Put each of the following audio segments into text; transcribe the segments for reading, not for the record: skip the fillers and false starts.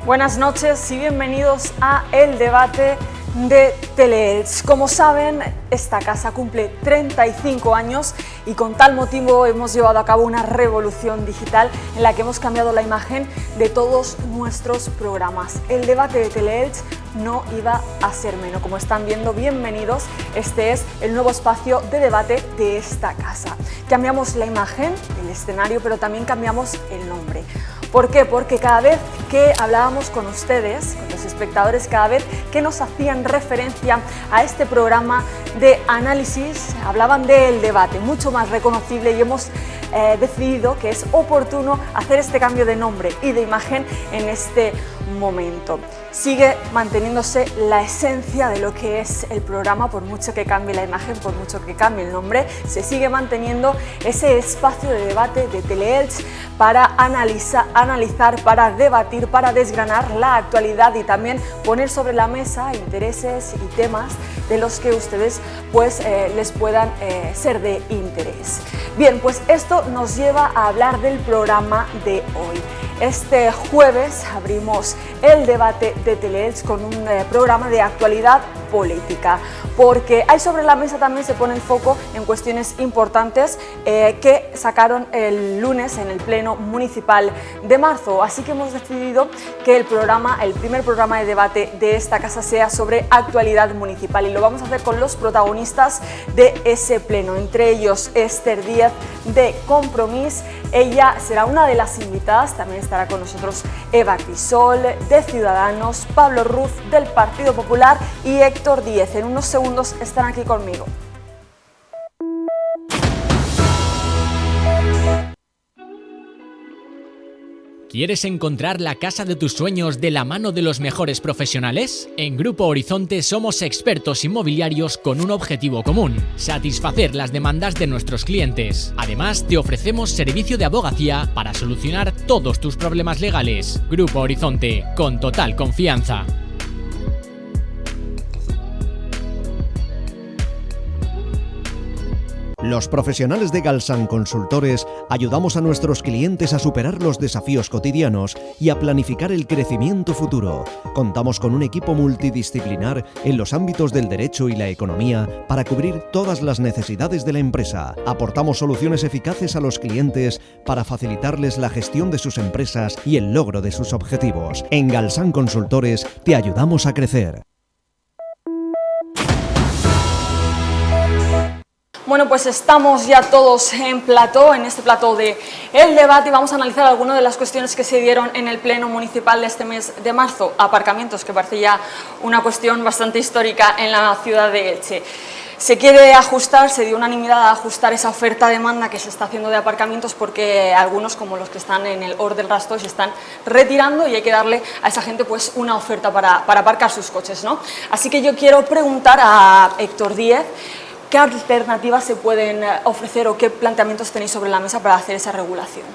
Buenas noches y bienvenidos a El Debate de Teleelch. Como saben, esta casa cumple 35 años y con tal motivo hemos llevado a cabo una revolución digital en la que hemos cambiado la imagen de todos nuestros programas. El Debate de Teleelch no iba a ser menos. Como están viendo, bienvenidos. Este es el nuevo espacio de debate de esta casa. Cambiamos la imagen, el escenario, pero también cambiamos el nombre. ¿Por qué? Porque cada vez que hablábamos con ustedes, con los espectadores, cada vez que nos hacían referencia a este programa de análisis, hablaban del debate, mucho más reconocible, y hemos decidido que es oportuno hacer este cambio de nombre y de imagen en este momento. Sigue manteniéndose la esencia de lo que es el programa, por mucho que cambie la imagen, por mucho que cambie el nombre, se sigue manteniendo ese espacio de debate de Teleelch para analizar, para debatir, para desgranar la actualidad y también poner sobre la mesa intereses y temas de los que ustedes les puedan ser de interés. Bien, pues esto nos lleva a hablar del programa de hoy. Este jueves abrimos el debate de Teleelch con un programa de actualidad política, porque ahí sobre la mesa también se pone el foco en cuestiones importantes que sacaron el lunes en el Pleno Municipal de marzo. Así que hemos decidido que el primer programa de debate de esta casa sea sobre actualidad municipal, y lo vamos a hacer con los protagonistas de ese pleno, entre ellos Esther Díez de Compromís. Ella será una de las invitadas. También estará con nosotros Eva Crisol de Ciudadanos, Pablo Ruz del Partido Popular y Héctor Díez. En unos segundos están aquí conmigo. ¿Quieres encontrar la casa de tus sueños de la mano de los mejores profesionales? En Grupo Horizonte somos expertos inmobiliarios con un objetivo común: satisfacer las demandas de nuestros clientes. Además, te ofrecemos servicio de abogacía para solucionar todos tus problemas legales. Grupo Horizonte, con total confianza. Los profesionales de Galsan Consultores ayudamos a nuestros clientes a superar los desafíos cotidianos y a planificar el crecimiento futuro. Contamos con un equipo multidisciplinar en los ámbitos del derecho y la economía para cubrir todas las necesidades de la empresa. Aportamos soluciones eficaces a los clientes para facilitarles la gestión de sus empresas y el logro de sus objetivos. En Galsan Consultores te ayudamos a crecer. Bueno, pues estamos ya todos en este plató de El Debate, y vamos a analizar algunas de las cuestiones que se dieron en el Pleno Municipal de este mes de marzo. Aparcamientos, que parece ya una cuestión bastante histórica en la ciudad de Elche. Se quiere ajustar, se dio unanimidad a ajustar esa oferta-demanda que se está haciendo de aparcamientos, porque algunos, como los que están en el Hort del Rasto, se están retirando y hay que darle a esa gente pues una oferta para aparcar sus coches, ¿no? Así que yo quiero preguntar a Héctor Díez, ¿qué alternativas se pueden ofrecer o qué planteamientos tenéis sobre la mesa para hacer esa regulación?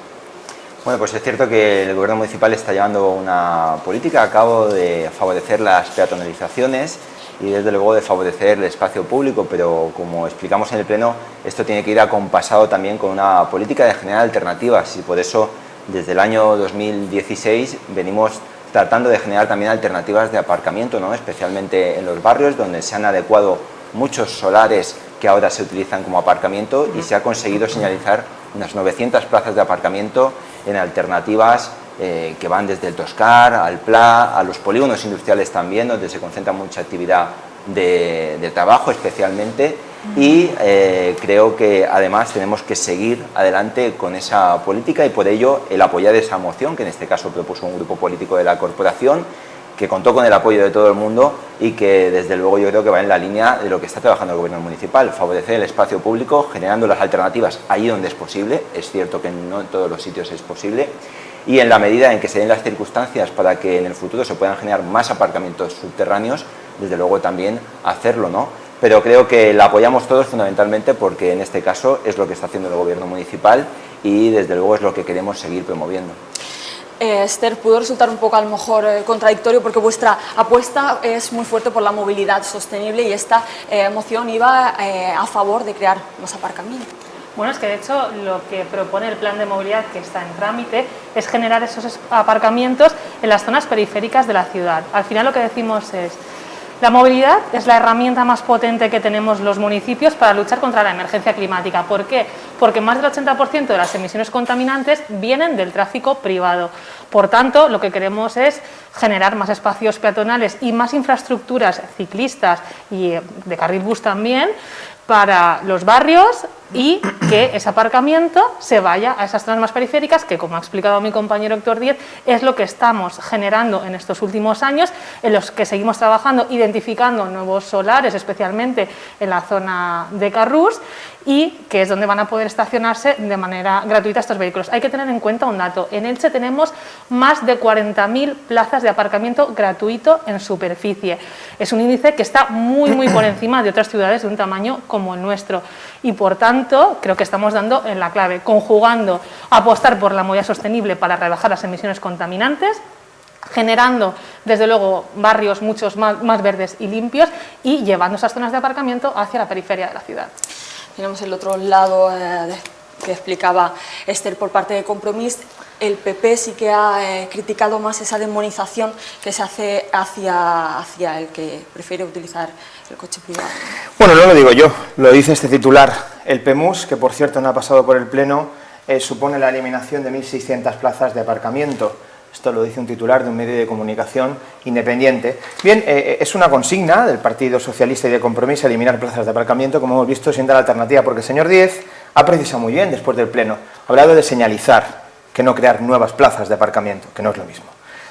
Bueno, pues es cierto que el Gobierno Municipal está llevando una política a cabo de favorecer las peatonalizaciones y desde luego de favorecer el espacio público, pero como explicamos en el Pleno, esto tiene que ir acompasado también con una política de generar alternativas, y por eso desde el año 2016 venimos tratando de generar también alternativas de aparcamiento, ¿no? Especialmente en los barrios donde se han adecuado muchos solares que ahora se utilizan como aparcamiento, y se ha conseguido señalizar unas 900 plazas de aparcamiento en alternativas que van desde el Toscar, al Pla, a los polígonos industriales también, donde se concentra mucha actividad de trabajo especialmente, y creo que además tenemos que seguir adelante con esa política, y por ello el apoyar esa moción, que en este caso propuso un grupo político de la corporación, que contó con el apoyo de todo el mundo y que desde luego yo creo que va en la línea de lo que está trabajando el Gobierno Municipal: favorecer el espacio público, generando las alternativas ahí donde es posible. Es cierto que no en todos los sitios es posible, y en la medida en que se den las circunstancias para que en el futuro se puedan generar más aparcamientos subterráneos, desde luego también hacerlo, ¿no? Pero creo que la apoyamos todos fundamentalmente porque en este caso es lo que está haciendo el Gobierno Municipal y desde luego es lo que queremos seguir promoviendo. Esther, pudo resultar un poco a lo mejor contradictorio, porque vuestra apuesta es muy fuerte por la movilidad sostenible y esta moción iba a favor de crear más aparcamientos. Bueno, es que de hecho lo que propone el plan de movilidad que está en trámite es generar esos aparcamientos en las zonas periféricas de la ciudad. Al final lo que decimos es: la movilidad es la herramienta más potente que tenemos los municipios para luchar contra la emergencia climática. ¿Por qué? Porque más del 80% de las emisiones contaminantes vienen del tráfico privado. Por tanto, lo que queremos es generar más espacios peatonales y más infraestructuras ciclistas y de carril bus también para los barrios, y que ese aparcamiento se vaya a esas zonas más periféricas, que, como ha explicado mi compañero Héctor Díez, es lo que estamos generando en estos últimos años, en los que seguimos trabajando, identificando nuevos solares, especialmente en la zona de Carrús, y que es donde van a poder estacionarse de manera gratuita estos vehículos. Hay que tener en cuenta un dato: en Elche tenemos más de 40.000 plazas de aparcamiento gratuito en superficie. Es un índice que está muy por encima de otras ciudades de un tamaño como el nuestro, y por tanto creo que estamos dando en la clave, conjugando apostar por la movilidad sostenible para rebajar las emisiones contaminantes, generando desde luego barrios muchos más verdes y limpios, y llevando esas zonas de aparcamiento hacia la periferia de la ciudad. Tenemos el otro lado que explicaba Esther por parte de Compromís. El PP sí que ha criticado más esa demonización que se hace hacia el que prefiere utilizar el coche privado. Bueno, no lo digo yo, lo dice este titular. El PEMUS, que por cierto no ha pasado por el Pleno, supone la eliminación de 1.600 plazas de aparcamiento. Esto lo dice un titular de un medio de comunicación independiente. Bien, es una consigna del Partido Socialista y de Compromís eliminar plazas de aparcamiento, como hemos visto, siendo la alternativa, porque el señor Díez ha precisado muy bien después del Pleno. Ha hablado de señalizar, que no crear nuevas plazas de aparcamiento, que no es lo mismo.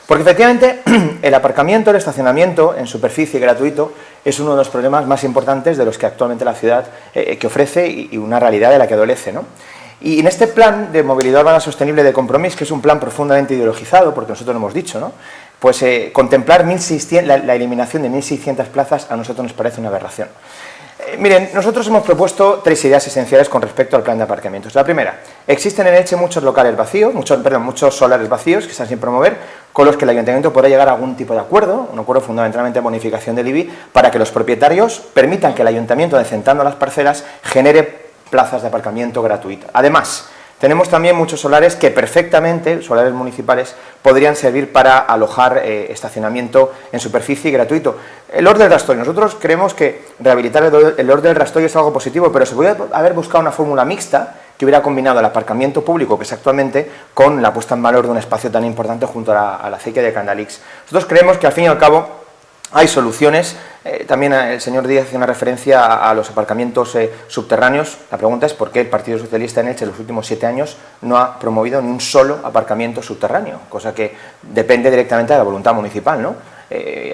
Porque efectivamente el aparcamiento, el estacionamiento en superficie gratuito es uno de los problemas más importantes de los que actualmente la ciudad que ofrece, y una realidad de la que adolece, ¿no? Y en este plan de movilidad urbana sostenible de Compromís, que es un plan profundamente ideologizado, porque nosotros lo hemos dicho, ¿no?, pues contemplar la eliminación de 1.600 plazas a nosotros nos parece una aberración. Miren, nosotros hemos propuesto 3 ideas esenciales con respecto al plan de aparcamientos. La primera: existen en Elche muchos locales vacíos, muchos solares vacíos que están sin promover, con los que el ayuntamiento podrá llegar a algún tipo de acuerdo, un acuerdo fundamentalmente de bonificación del IBI, para que los propietarios permitan que el ayuntamiento, decentando las parcelas, genere plazas de aparcamiento gratuitas. Además, tenemos también muchos solares que perfectamente, solares municipales, podrían servir para alojar estacionamiento en superficie gratuito. El Hort del Rastoy, nosotros creemos que rehabilitar el Hort del Rastoy es algo positivo, pero se podría haber buscado una fórmula mixta que hubiera combinado el aparcamiento público que es actualmente con la puesta en valor de un espacio tan importante junto a la acequia de Candalix. Nosotros creemos que al fin y al cabo hay soluciones. También el señor Díaz hace una referencia a los aparcamientos subterráneos. La pregunta es por qué el Partido Socialista en Elche en los últimos 7 años no ha promovido ni un solo aparcamiento subterráneo, cosa que depende directamente de la voluntad municipal, ¿no?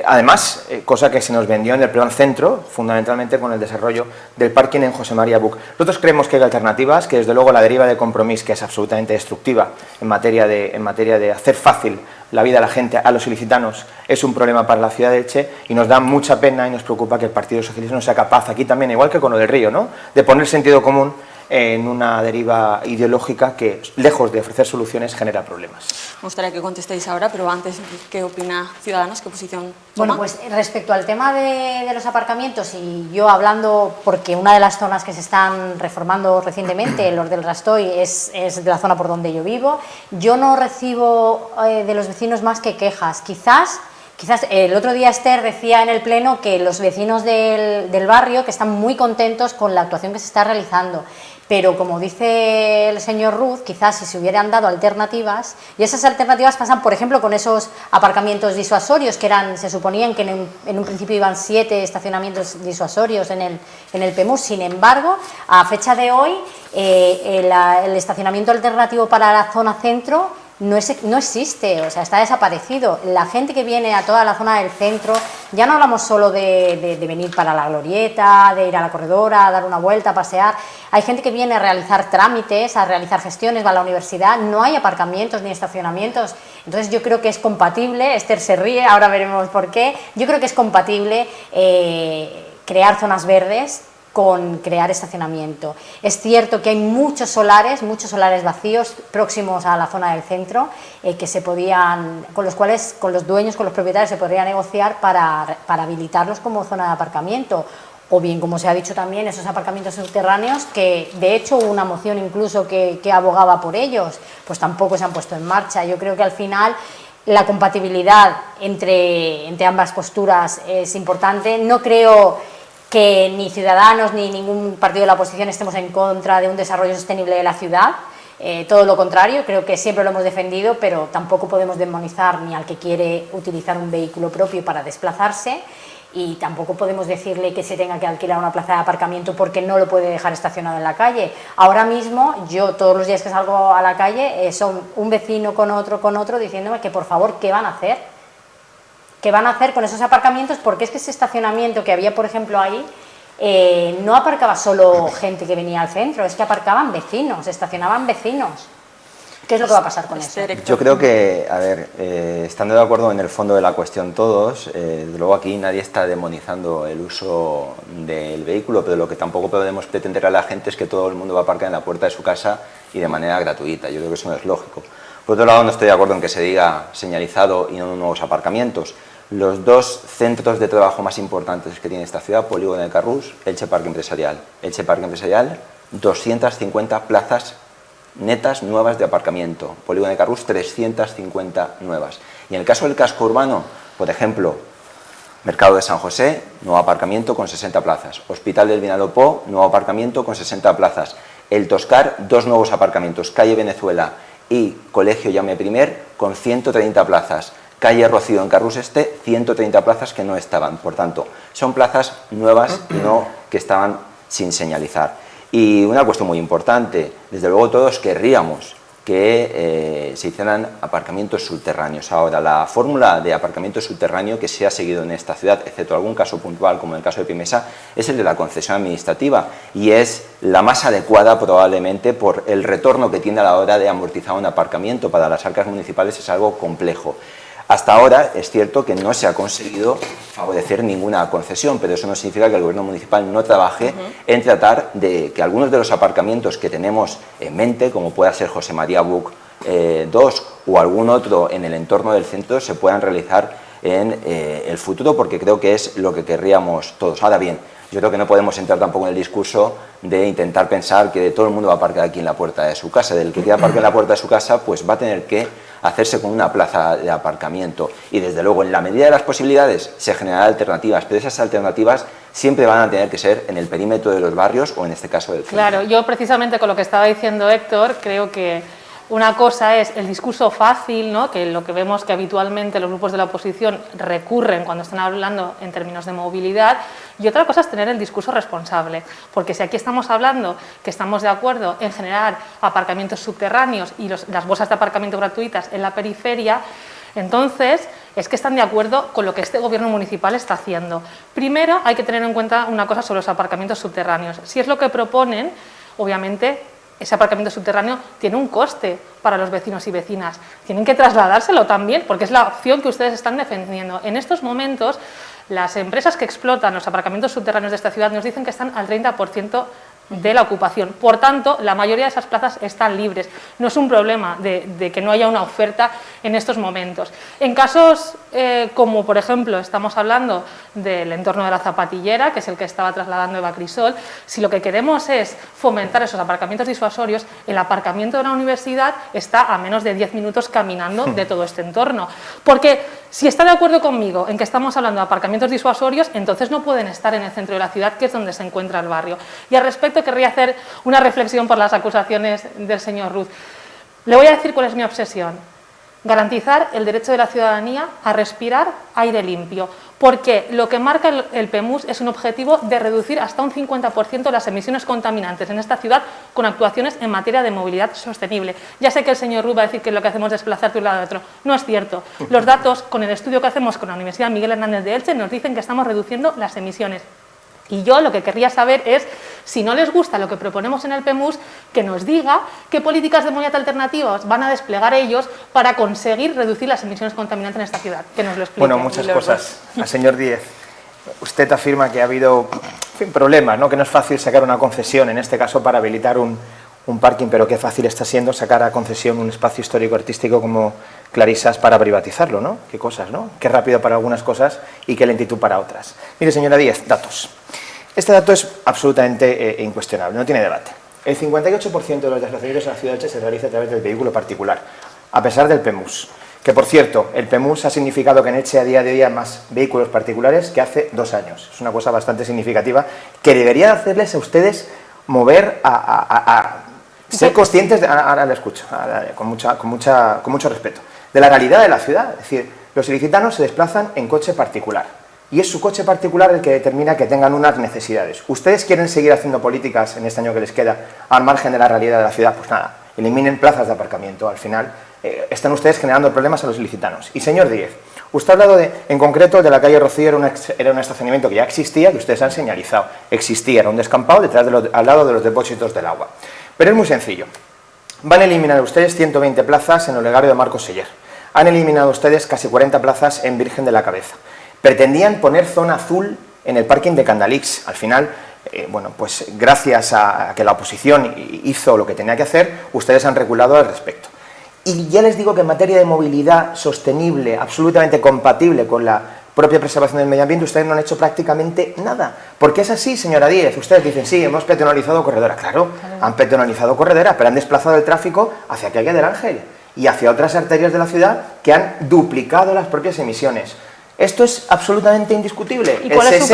Además, cosa que se nos vendió en el plan centro, fundamentalmente con el desarrollo del parking en José María Buch. Nosotros creemos que hay alternativas, que desde luego la deriva de Compromís, que es absolutamente destructiva en materia de hacer fácil la vida a la gente, a los ilicitanos, es un problema para la ciudad de Elche, y nos da mucha pena y nos preocupa que el Partido Socialista no sea capaz, aquí también, igual que con lo del río, ¿no?, de poner sentido común en una deriva ideológica que, lejos de ofrecer soluciones, genera problemas. Me gustaría que contestéis ahora, pero antes, ¿qué opina Ciudadanos? ¿Qué posición toma? Bueno, pues respecto al tema de los aparcamientos, y yo hablando, porque una de las zonas que se están reformando recientemente, el Hort del Rastoy, es de la zona por donde yo vivo, yo no recibo de los vecinos más que quejas. Quizás el otro día Esther decía en el Pleno que los vecinos del barrio que están muy contentos con la actuación que se está realizando, pero como dice el señor Ruz, quizás si se hubieran dado alternativas, y esas alternativas pasan, por ejemplo, con esos aparcamientos disuasorios que se suponían que en un principio iban 7 estacionamientos disuasorios en el PEMUS. Sin embargo, a fecha de hoy, el estacionamiento alternativo para la zona centro no existe, o sea, está desaparecido. La gente que viene a toda la zona del centro, ya no hablamos solo de venir para la glorieta, de ir a la corredora, a dar una vuelta, a pasear. Hay gente que viene a realizar trámites, a realizar gestiones, va a la universidad, no hay aparcamientos ni estacionamientos. Entonces yo creo que es compatible, Esther se ríe, ahora veremos por qué, yo creo que es compatible crear zonas verdes con crear estacionamiento. Es cierto que hay muchos solares vacíos próximos a la zona del centro que se podían, con los dueños, con los propietarios se podría negociar para habilitarlos como zona de aparcamiento. o bien, como se ha dicho también, esos aparcamientos subterráneos, que de hecho hubo una moción incluso que abogaba por ellos, pues tampoco se han puesto en marcha. Yo creo que al final la compatibilidad entre ambas posturas es importante. No creo que ni Ciudadanos ni ningún partido de la oposición estemos en contra de un desarrollo sostenible de la ciudad. Todo lo contrario, creo que siempre lo hemos defendido, pero tampoco podemos demonizar ni al que quiere utilizar un vehículo propio para desplazarse, y tampoco podemos decirle que se tenga que alquilar una plaza de aparcamiento porque no lo puede dejar estacionado en la calle. Ahora mismo, yo todos los días que salgo a la calle, son un vecino con otro, diciéndome que por favor, ¿qué van a hacer? ¿Qué van a hacer con esos aparcamientos? Porque es que ese estacionamiento que había, por ejemplo, ahí, no aparcaba solo gente que venía al centro, es que aparcaban vecinos, estacionaban vecinos. ¿Qué es lo que va a pasar con eso? Yo creo que, a ver, estando de acuerdo en el fondo de la cuestión todos, desde luego aquí nadie está demonizando el uso del vehículo, pero lo que tampoco podemos pretender a la gente es que todo el mundo va a aparcar en la puerta de su casa y de manera gratuita. Yo creo que eso no es lógico. Por otro lado, no estoy de acuerdo en que se diga señalizado y no nuevos aparcamientos. Los dos centros de trabajo más importantes que tiene esta ciudad, Polígono de Carrús, Elche Parque Empresarial. Elche Parque Empresarial, 250 plazas netas nuevas de aparcamiento. Polígono de Carrús, 350 nuevas. Y en el caso del casco urbano, por ejemplo, Mercado de San José, nuevo aparcamiento con 60 plazas. Hospital del Vinalopó, nuevo aparcamiento con 60 plazas. El Toscar, 2 nuevos aparcamientos. Calle Venezuela y Colegio Jaume I con 130 plazas. Calle Rocío en Carrús Este, 130 plazas que no estaban. Por tanto, son plazas nuevas y no que estaban sin señalizar. Y una cuestión muy importante, desde luego todos querríamos que se hicieran aparcamientos subterráneos. Ahora, la fórmula de aparcamiento subterráneo que se ha seguido en esta ciudad, excepto algún caso puntual como el caso de Pimesa, es el de la concesión administrativa y es la más adecuada probablemente por el retorno que tiene a la hora de amortizar un aparcamiento. Para las arcas municipales es algo complejo. Hasta ahora es cierto que no se ha conseguido favorecer ninguna concesión, pero eso no significa que el gobierno municipal no trabaje en tratar de que algunos de los aparcamientos que tenemos en mente, como pueda ser José María Buch 2 o algún otro en el entorno del centro, se puedan realizar en el futuro, porque creo que es lo que querríamos todos. Ahora bien, yo creo que no podemos entrar tampoco en el discurso de intentar pensar que todo el mundo va a aparcar aquí en la puerta de su casa. Del que quiera aparcar en la puerta de su casa, pues va a tener que hacerse con una plaza de aparcamiento. Y desde luego, en la medida de las posibilidades, se generarán alternativas, pero esas alternativas siempre van a tener que ser en el perímetro de los barrios o en este caso del centro. Claro, yo precisamente con lo que estaba diciendo Héctor, creo que una cosa es el discurso fácil, ¿no?, que lo que vemos que habitualmente los grupos de la oposición recurren cuando están hablando en términos de movilidad, y otra cosa es tener el discurso responsable, porque si aquí estamos hablando que estamos de acuerdo en generar aparcamientos subterráneos y las bolsas de aparcamiento gratuitas en la periferia, entonces es que están de acuerdo con lo que este gobierno municipal está haciendo. Primero hay que tener en cuenta una cosa sobre los aparcamientos subterráneos. Si es lo que proponen, obviamente ese aparcamiento subterráneo tiene un coste para los vecinos y vecinas. Tienen que trasladárselo también, porque es la opción que ustedes están defendiendo. En estos momentos, las empresas que explotan los aparcamientos subterráneos de esta ciudad nos dicen que están al 30% de la ocupación. Por tanto, la mayoría de esas plazas están libres. No es un problema de que no haya una oferta en estos momentos. En casos como, por ejemplo, estamos hablando del entorno de la Zapatillera, que es el que estaba trasladando Eva Crisol, si lo que queremos es fomentar esos aparcamientos disuasorios, el aparcamiento de la universidad está a menos de 10 minutos caminando de todo este entorno. Porque si está de acuerdo conmigo en que estamos hablando de aparcamientos disuasorios, entonces no pueden estar en el centro de la ciudad, que es donde se encuentra el barrio. Y al respecto querría hacer una reflexión por las acusaciones del señor Ruz. Le voy a decir cuál es mi obsesión: garantizar el derecho de la ciudadanía a respirar aire limpio, porque lo que marca el PEMUS es un objetivo de reducir hasta un 50% las emisiones contaminantes en esta ciudad con actuaciones en materia de movilidad sostenible. Ya sé que el señor Ruz va a decir que lo que hacemos es desplazar de un lado a otro. No es cierto. Los datos, con el estudio que hacemos con la Universidad Miguel Hernández de Elche, nos dicen que estamos reduciendo las emisiones. Y yo lo que querría saber es, si no les gusta lo que proponemos en el PEMUS, que nos diga qué políticas de movilidad alternativas van a desplegar ellos para conseguir reducir las emisiones contaminantes en esta ciudad. Que nos lo explique. Bueno, muchas cosas. Al señor Díez, usted afirma que ha habido problemas, ¿no?, que no es fácil sacar una concesión, en este caso para habilitar un parking, pero qué fácil está siendo sacar a concesión un espacio histórico-artístico como Clarisas para privatizarlo, ¿no? Qué cosas, ¿no? Qué rápido para algunas cosas y qué lentitud para otras. Mire, señora Díez, datos. Este dato es absolutamente incuestionable, no tiene debate. El 58% de los desplazamientos a la ciudad de Elche se realiza a través del vehículo particular, a pesar del PEMUS. Que, por cierto, el PEMUS ha significado que en Elche a día de hoy hay más vehículos particulares que hace 2 años. Es una cosa bastante significativa que debería hacerles a ustedes mover a ser conscientes, ahora le escucho, con mucho respeto, de la realidad de la ciudad. Es decir, los ilicitanos se desplazan en coche particular y es su coche particular el que determina que tengan unas necesidades. ¿Ustedes quieren seguir haciendo políticas en este año que les queda al margen de la realidad de la ciudad? Pues nada, eliminen plazas de aparcamiento. Al final están ustedes generando problemas a los ilicitanos. Y señor Díez, usted ha hablado en concreto de la calle Rocío, era un estacionamiento que ya existía, que ustedes han señalizado. Existía, era un descampado al lado de los depósitos del agua. Pero es muy sencillo. Van a eliminar ustedes 120 plazas en el Olegario de Marcos Seller. Han eliminado ustedes casi 40 plazas en Virgen de la Cabeza. Pretendían poner zona azul en el parking de Candalix. Al final, bueno, pues gracias a que la oposición hizo lo que tenía que hacer, ustedes han reculado al respecto. Y ya les digo que en materia de movilidad sostenible, absolutamente compatible con la propia preservación del medio ambiente, ustedes no han hecho prácticamente nada. Porque es así, señora Díez. Ustedes dicen, sí, hemos peatonalizado corredora. Claro, han peatonalizado corredora, pero han desplazado el tráfico hacia Calle del Ángel y hacia otras arterias de la ciudad que han duplicado las propias emisiones. Esto es absolutamente indiscutible. ¿Y cuál es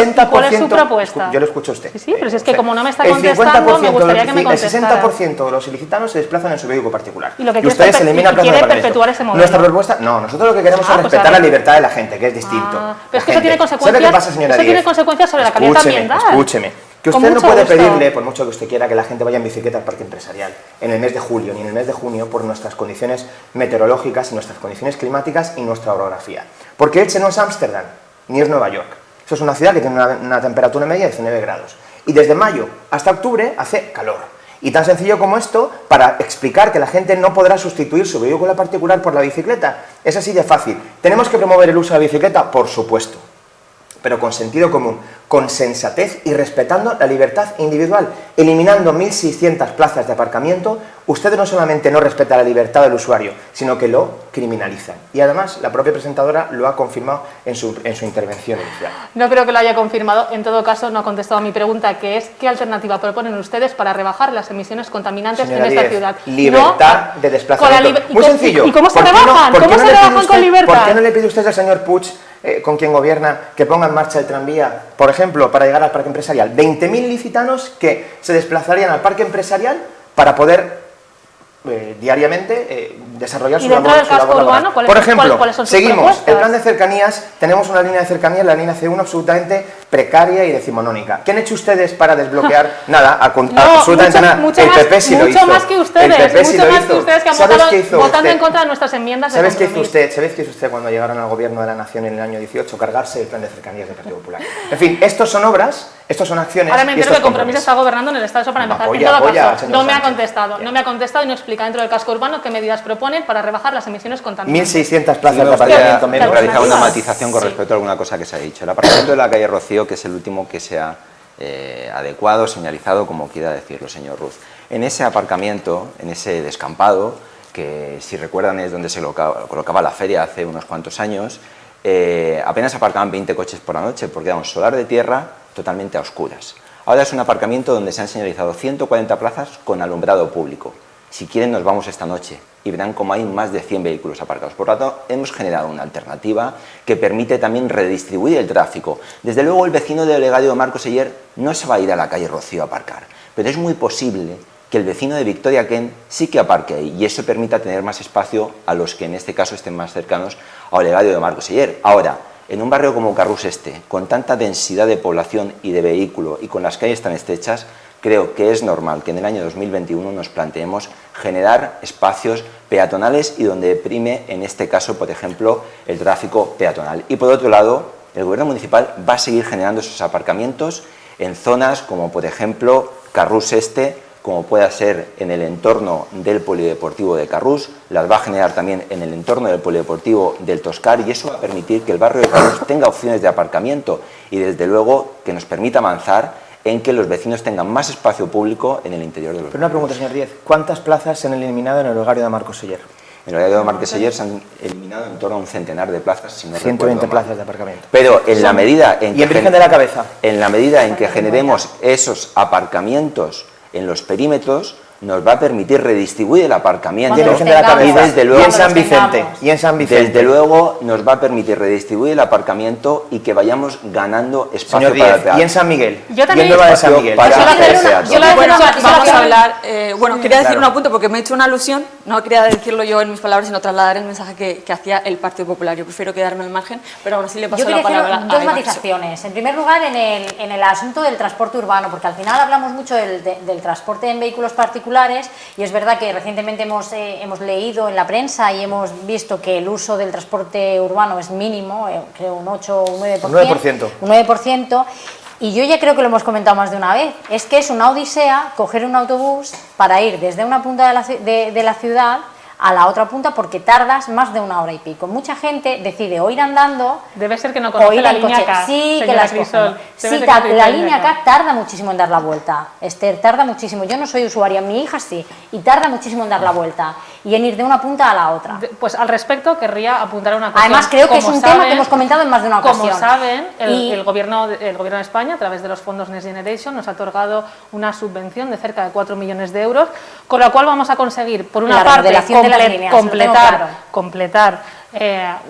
su propuesta? Yo lo escucho a usted. Sí, pero si es que como no me está contestando, me gustaría que me contestara. El 60% de los ilicitanos se desplazan en su vehículo particular. Y, lo que ustedes eliminan plazas de aparcamiento. Perpetuar ese modelo. Nuestra propuesta, no, nosotros lo que queremos es respetar la libertad de la gente, que es distinto. Pero es que eso tiene consecuencias. ¿Sabe qué pasa, señora Díez? Eso tiene consecuencias sobre la calidad ambiental. Escúcheme. Que usted no puede pedirle, por mucho que usted quiera, que la gente vaya en bicicleta al parque empresarial en el mes de julio ni en el mes de junio por nuestras condiciones meteorológicas, nuestras condiciones climáticas y nuestra orografía. Porque Elche no es Ámsterdam, ni es Nueva York. Eso es una ciudad que tiene una temperatura media de 19 grados. Y desde mayo hasta octubre hace calor. Y tan sencillo como esto, para explicar que la gente no podrá sustituir su vehículo particular por la bicicleta. Es así de fácil. ¿Tenemos que promover el uso de la bicicleta? Por supuesto. Pero con sentido común, con sensatez y respetando la libertad individual. Eliminando 1.600 plazas de aparcamiento, ustedes no solamente no respetan la libertad del usuario, sino que lo criminalizan. Y además, la propia presentadora lo ha confirmado en su intervención inicial. No creo que lo haya confirmado. En todo caso, no ha contestado a mi pregunta, que es ¿qué alternativa proponen ustedes para rebajar las emisiones contaminantes en esta ciudad? Libertad de desplazamiento. Muy sencillo. ¿Y cómo se rebajan? ¿Cómo se rebajan con libertad? ¿Por qué no le pide usted al señor Puig, con quien gobierna, que ponga en marcha el tranvía, por ejemplo, para llegar al parque empresarial? 20.000 licitanos que se desplazarían al parque empresarial para poder diariamente desarrollar su labor. ¿Y dentro del casco urbano por ejemplo, cuáles son sus seguimos propuestas? el plan de cercanías, tenemos una línea de cercanías, la línea C1, absolutamente precaria y decimonónica. ¿Qué han hecho ustedes para desbloquear? Nada, absolutamente nada. El PP sí lo hizo. Mucho más que ustedes, mucho más que ustedes que han votado en contra de nuestras enmiendas. ¿Sabes qué hizo usted cuando llegaron al gobierno de la nación en el año 18? Cargarse el plan de cercanías del Partido Popular. En fin, estos son obras, estos son acciones. Ahora me entero que Compromís está gobernando en el Estado, eso para empezar. En todo caso, no me ha contestado, no me ha contestado y no explica dentro del casco urbano qué medidas proponen para rebajar las emisiones contaminantes. 1.600 plazas de aparcamiento. También realizar una matización con respecto a alguna cosa que se ha dicho. El aparcamiento de la calle Rocío, que es el último que se ha adecuado, señalizado, como quiera decirlo, señor Ruz. En ese aparcamiento, en ese descampado, que si recuerdan es donde se colocaba la feria hace unos cuantos años, apenas aparcaban 20 coches por la noche porque era un solar de tierra totalmente a oscuras. Ahora es un aparcamiento donde se han señalizado 140 plazas con alumbrado público. Si quieren nos vamos esta noche y verán cómo hay más de 100 vehículos aparcados. Por lo tanto, hemos generado una alternativa que permite también redistribuir el tráfico. Desde luego, el vecino de Olegario de Marcos Seller no se va a ir a la calle Rocío a aparcar, pero es muy posible que el vecino de Victoria Kent sí que aparque ahí y eso permita tener más espacio a los que en este caso estén más cercanos a Olegario de Marcos Seller. Ahora, en un barrio como Carrús Este, con tanta densidad de población y de vehículo y con las calles tan estrechas, creo que es normal que en el año 2021 nos planteemos generar espacios peatonales y donde prime, en este caso, por ejemplo, el tráfico peatonal. Y por otro lado, el Gobierno municipal va a seguir generando esos aparcamientos en zonas como, por ejemplo, Carrús Este, como pueda ser en el entorno del Polideportivo de Carrús, las va a generar también en el entorno del Polideportivo del Toscar y eso va a permitir que el barrio de Carrús tenga opciones de aparcamiento y, desde luego, que nos permita avanzar en que los vecinos tengan más espacio público en el interior de los... Pero una pregunta, señor Díez. ¿Cuántas plazas se han eliminado en el Olegario de Marcos Seller? En el horario de Marqués Oller se han eliminado en torno a un centenar de plazas, si no 120 recuerdo mal. plazas de aparcamiento. Pero en la medida en ¿Y en Virgen de la Cabeza? En la medida en que generemos esos aparcamientos en los perímetros, nos va a permitir redistribuir el aparcamiento. Y en Virgen de la Cabeza. Y desde luego, Y en San Vicente. Y en San Vicente. Desde luego nos va a permitir redistribuir el aparcamiento y que vayamos ganando espacio Señor para el Díez, peatón. y en San Miguel. Yo también- Y en Nueva de San Miguel. Para Yo hacer quiero peatón. Bueno, una vamos a hablar. Quería decir Claro. un apunte porque me he hecho una alusión. No quería decirlo yo en mis palabras, sino trasladar el mensaje que hacía el Partido Popular. Yo prefiero quedarme al margen, pero aún así le paso Yo quería la palabra hacer a dos Eva. matizaciones. En primer lugar, en el asunto del transporte urbano, porque al final hablamos mucho del transporte en vehículos particulares y es verdad que recientemente hemos leído en la prensa y hemos visto que el uso del transporte urbano es mínimo, creo un 8 o un 9%. Un 9%. Un 9%. Y yo ya creo que lo hemos comentado más de una vez, es que es una odisea coger un autobús para ir desde una punta de la ciudad a la otra punta porque tardas más de 1 hora y pico. Mucha gente decide o ir andando Debe ser que no o conoce ir la en línea coche. K. Sí, que señora las Crisol. cogen. Debe Sí, ser que no la tiene línea K tarda muchísimo en dar la vuelta. Esther, tarda muchísimo. Yo no soy usuaria, mi hija sí, y tarda muchísimo en dar la vuelta y en ir de una punta a la otra. Pues al respecto querría apuntar una cosa. Además, creo que es un tema que hemos comentado en más de una ocasión. Como saben, Y- el gobierno de España, a través de los fondos Next Generation, nos ha otorgado una subvención de cerca de 4 millones de euros, con la cual vamos a conseguir, por una La parte, remodelación de las líneas, lo tengo claro. completar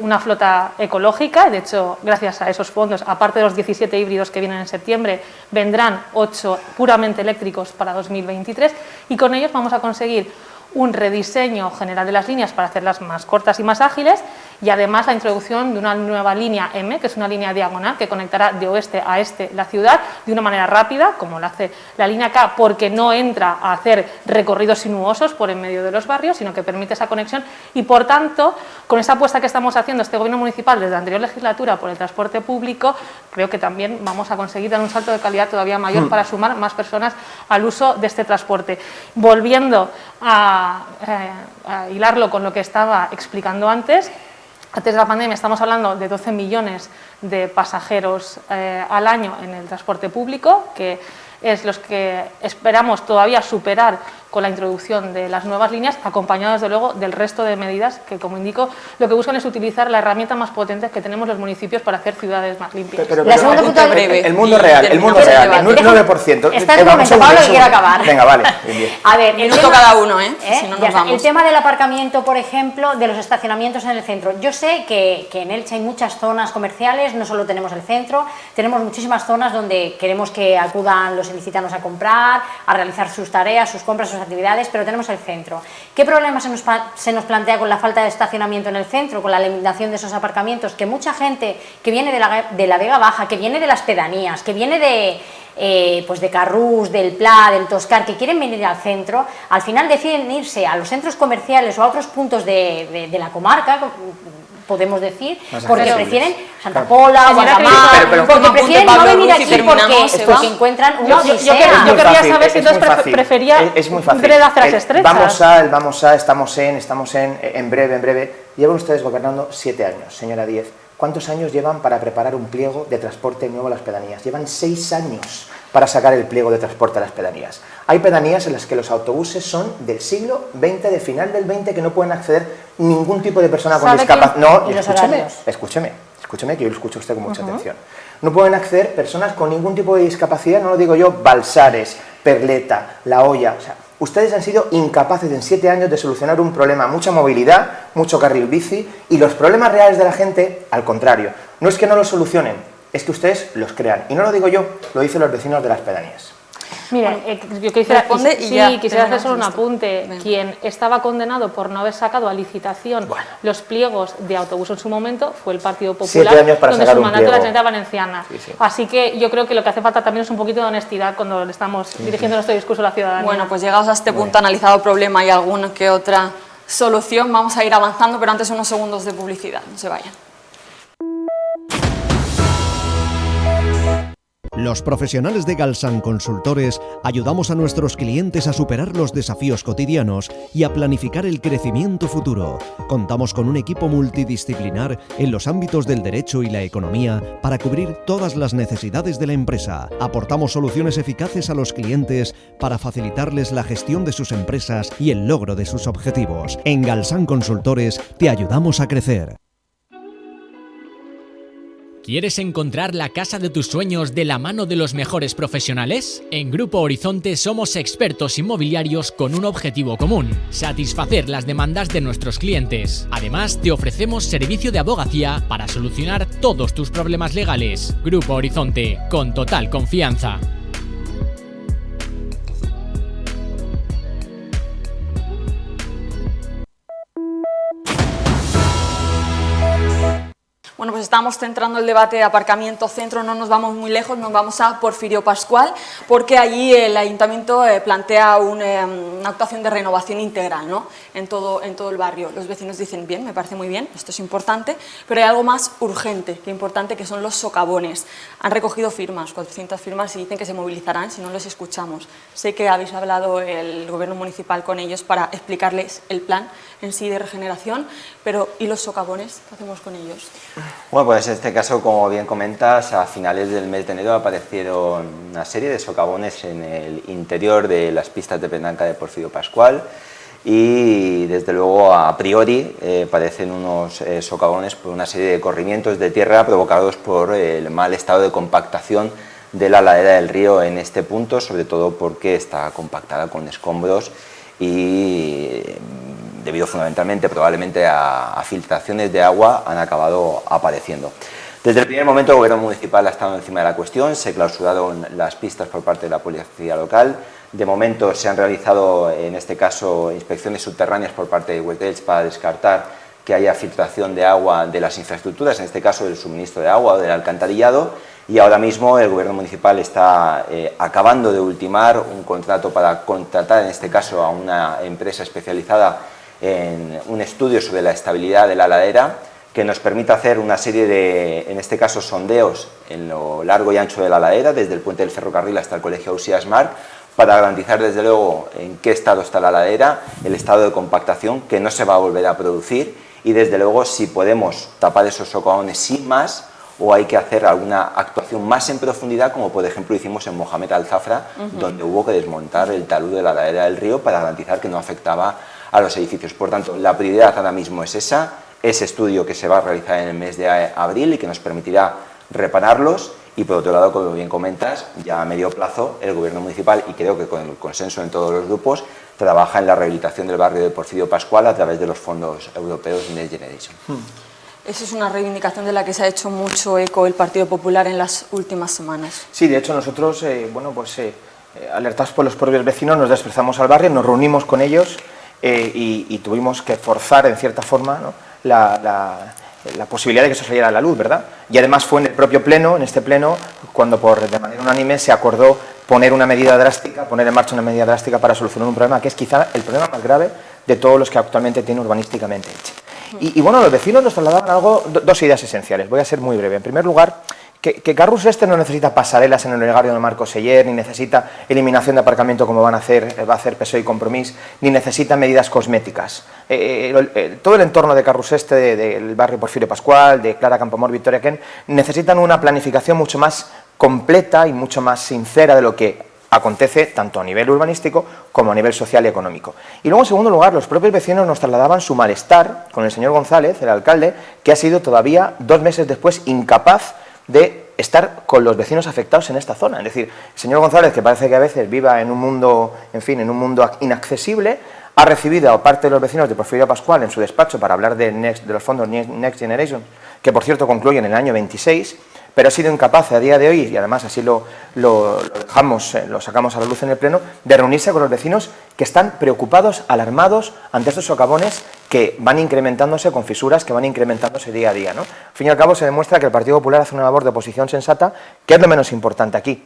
una flota ecológica. De hecho, gracias a esos fondos, aparte de los 17 híbridos que vienen en septiembre, vendrán 8 puramente eléctricos para 2023 y con ellos vamos a conseguir un rediseño general de las líneas para hacerlas más cortas y más ágiles y además la introducción de una nueva línea M, que es una línea diagonal que conectará de oeste a este la ciudad de una manera rápida, como lo hace la línea K, porque no entra a hacer recorridos sinuosos por en medio de los barrios, sino que permite esa conexión y, por tanto, con esa apuesta que estamos haciendo este Gobierno municipal desde la anterior legislatura por el transporte público, creo que también vamos a conseguir dar un salto de calidad todavía mayor para sumar más personas al uso de este transporte. Volviendo a hilarlo con lo que estaba explicando antes de la pandemia, estamos hablando de 12 millones de pasajeros al año en el transporte público, que es los que esperamos todavía superar con la introducción de las nuevas líneas, acompañados desde luego del resto de medidas que, como indico, lo que buscan es utilizar la herramienta más potente que tenemos los municipios para hacer ciudades más limpias. La segunda punta breve. El mundo Y real, el mundo real, el terminamos. 9%. Está en un momento, Pablo, que quiere acabar. Venga, vale. Bien, bien. A ver, Minuto cada uno, ¿eh? Si no Ya nos está. vamos. El tema del aparcamiento, por ejemplo, de los estacionamientos en el centro. Yo sé que en Elche hay muchas zonas comerciales, no solo tenemos el centro, tenemos muchísimas zonas donde queremos que acudan los ilicitanos a comprar, a realizar sus tareas, sus compras, sus actividades, pero tenemos el centro. ¿Qué problema se nos plantea con la falta de estacionamiento en el centro, con la eliminación de esos aparcamientos? Que mucha gente que viene de la Vega Baja, que viene de las pedanías, que viene pues de Carrús, del Pla, del Toscar, que quieren venir al centro, al final deciden irse a los centros comerciales o a otros puntos de la comarca, podemos decir, Más porque accesibles. prefieren Santa Pola, Señora Guardamar, pero porque un prefieren apunte, no Pablo, venir Luz, y aquí terminamos, porque Eva. encuentran una Yo odisea. quería Fácil, saber si es muy entonces fácil. prefería Es muy fácil. ver las estrechas. Vamos a, estamos en breve. Llevan ustedes gobernando 7 años, señora Díez. ¿Cuántos años llevan para preparar un pliego de transporte nuevo a las pedanías? Llevan 6 años para sacar el pliego de transporte a las pedanías. Hay pedanías en las que los autobuses son del siglo XX, de final del XX, que no pueden acceder ningún tipo de persona con ¿Sabe discapacidad. que- No, y los escúcheme, horarios? escúcheme, que yo lo escucho a usted con mucha atención. No pueden acceder personas con ningún tipo de discapacidad, no lo digo yo, Balsares, Perleta, La Hoya, o sea, ustedes han sido incapaces en 7 años de solucionar un problema, mucha movilidad, mucho carril bici, y los problemas reales de la gente, al contrario, no es que no los solucionen, es que ustedes los crean. Y no lo digo yo, lo dicen los vecinos de las pedanías. Mire, yo quisiera, responde y ya quisiera hacer solo un terminamos apunte. Venga. Quien estaba condenado por no haber sacado a licitación los pliegos de autobús en su momento fue el Partido 7 Popular, años para donde sacar su un mandato era la pliego. Generalitat Valenciana. Sí. Así que yo creo que lo que hace falta también es un poquito de honestidad cuando le estamos dirigiendo nuestro discurso a la ciudadanía. Bueno, pues llegados a este punto, analizado el problema y alguna que otra solución, vamos a ir avanzando, pero antes unos segundos de publicidad, no se vayan. Los profesionales de Galsan Consultores ayudamos a nuestros clientes a superar los desafíos cotidianos y a planificar el crecimiento futuro. Contamos con un equipo multidisciplinar en los ámbitos del derecho y la economía para cubrir todas las necesidades de la empresa. Aportamos soluciones eficaces a los clientes para facilitarles la gestión de sus empresas y el logro de sus objetivos. En Galsan Consultores te ayudamos a crecer. ¿Quieres encontrar la casa de tus sueños de la mano de los mejores profesionales? En Grupo Horizonte somos expertos inmobiliarios con un objetivo común: satisfacer las demandas de nuestros clientes. Además, te ofrecemos servicio de abogacía para solucionar todos tus problemas legales. Grupo Horizonte, con total confianza. Bueno, pues estamos centrando el debate de aparcamiento centro, no nos vamos muy lejos, nos vamos a Porfirio Pascual, porque allí el Ayuntamiento plantea una actuación de renovación integral, ¿no? en todo el barrio. Los vecinos dicen, bien, me parece muy bien, esto es importante, pero hay algo más urgente que importante, que son los socavones. Han recogido firmas, 400 firmas, y dicen que se movilizarán si no les escuchamos. Sé que habéis hablado el Gobierno municipal con ellos para explicarles el plan en sí de regeneración, pero ¿y los socavones? ¿Qué hacemos con ellos? Bueno, pues en este caso, como bien comentas, a finales del mes de enero aparecieron una serie de socavones en el interior de las pistas de petanca de Porfirio Pascual, y desde luego a priori parecen unos socavones por una serie de corrimientos de tierra provocados por el mal estado de compactación de la ladera del río en este punto, sobre todo porque está compactada con escombros y debido fundamentalmente probablemente a filtraciones de agua han acabado apareciendo. Desde el primer momento el Gobierno municipal ha estado encima de la cuestión, se clausuraron las pistas por parte de la policía local. De momento se han realizado, en este caso, inspecciones subterráneas por parte de Huetells para descartar que haya filtración de agua de las infraestructuras, en este caso del suministro de agua o del alcantarillado, y ahora mismo el Gobierno municipal está acabando de ultimar un contrato para contratar, en este caso, a una empresa especializada en un estudio sobre la estabilidad de la ladera, que nos permita hacer una serie de, en este caso, sondeos en lo largo y ancho de la ladera, desde el puente del ferrocarril hasta el Colegio Ausias Marc, para garantizar desde luego en qué estado está la ladera, el estado de compactación, que no se va a volver a producir, y desde luego si podemos tapar esos socavones sin más, o hay que hacer alguna actuación más en profundidad, como por ejemplo hicimos en Mohamed Al-Zafra, donde hubo que desmontar el talud de la ladera del río para garantizar que no afectaba a los edificios. Por tanto, la prioridad ahora mismo es esa, ese estudio que se va a realizar en el mes de abril y que nos permitirá repararlos, y por otro lado, como bien comentas, ya a medio plazo el Gobierno municipal, y creo que con el consenso en todos los grupos, trabaja en la rehabilitación del barrio de Porfirio Pascual a través de los fondos europeos Next Generation. Esa es una reivindicación de la que se ha hecho mucho eco el Partido Popular en las últimas semanas. Sí, de hecho nosotros, alertados por los propios vecinos, nos desplazamos al barrio, nos reunimos con ellos y tuvimos que forzar en cierta forma, ¿no?, la posibilidad de que eso saliera a la luz, ¿verdad? Y además fue en el propio pleno, en este pleno, cuando de manera unánime se acordó poner en marcha una medida drástica para solucionar un problema que es quizá el problema más grave de todos los que actualmente tiene urbanísticamente Elche. Y bueno, los vecinos nos trasladaban dos ideas esenciales. Voy a ser muy breve. En primer lugar, que Carrus Este no necesita pasarelas en el olegario de Marcos Seller, ni necesita eliminación de aparcamiento como va a hacer PSOE y Compromís, ni necesita medidas cosméticas. Todo el entorno de Carrus Este, del barrio Porfirio Pascual, de Clara Campoamor, Victoria Ken, necesitan una planificación mucho más completa y mucho más sincera de lo que acontece tanto a nivel urbanístico como a nivel social y económico. Y luego, en segundo lugar, los propios vecinos nos trasladaban su malestar con el señor González, el alcalde, que ha sido todavía 2 meses después incapaz de estar con los vecinos afectados en esta zona. Es decir, el señor González, que parece que a veces viva en un mundo, inaccesible, ha recibido a parte de los vecinos de Porfirio Pascual en su despacho para hablar de los fondos Next Generation, que por cierto concluyen en el año 26, pero ha sido incapaz a día de hoy, y además así lo sacamos a la luz en el pleno, de reunirse con los vecinos que están preocupados, alarmados ante estos socavones que van incrementándose, con fisuras que van incrementándose día a día, ¿no? Al fin y al cabo se demuestra que el Partido Popular hace una labor de oposición sensata, que es lo menos importante aquí.